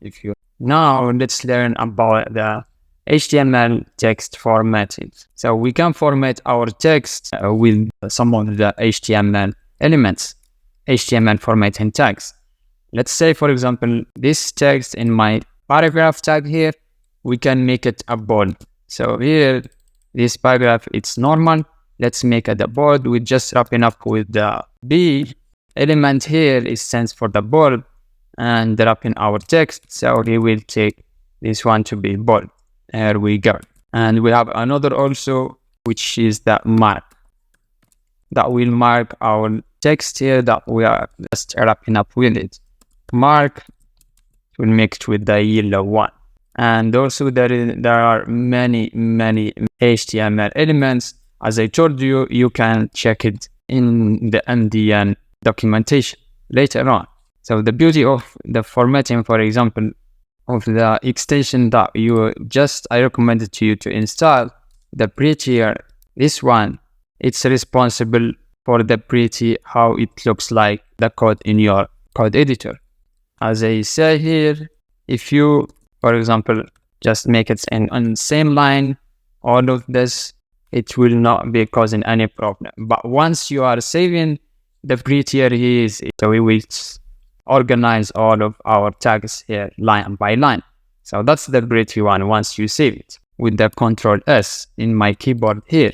if you now let's learn about the HTML text formatting. So we can format our text with some of the HTML elements, HTML formatting tags. Let's say, for example, this text in my paragraph tag here, we can make it a bold. So here, this paragraph, it's normal. Let's make it a bold. We're just wrapping up with the B element here. It stands for the bold and wrapping our text. So we will take this one to be bold. There we go. And we have another also, which is the mark. That will mark our text here that we are just wrapping up with it. Mark will make it with the yellow one. And also there are many HTML elements. As I told you, you can check it in the MDN documentation later on. So the beauty of the formatting, for example, of the extension that I recommended to you to install, the prettier, this one, it's responsible for the pretty, how it looks like the code in your code editor. As I say here, if you, for example, just make it on the same line, all of this, it will not be causing any problem. But once you are saving, the prettier here is, so we will organize all of our tags here line by line. So that's the pretty one once you save it with the Ctrl S in my keyboard here.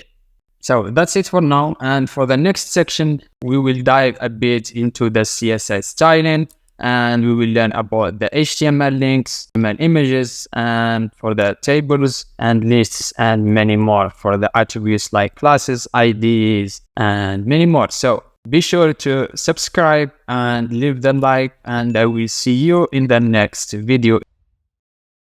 So that's it for now. And for the next section, we will dive a bit into the CSS styling, and we will learn about the HTML links, HTML images, and for the tables and lists, and many more for the attributes like classes, IDs, and many more. So be sure to subscribe and leave the like, and I will see you in the next video.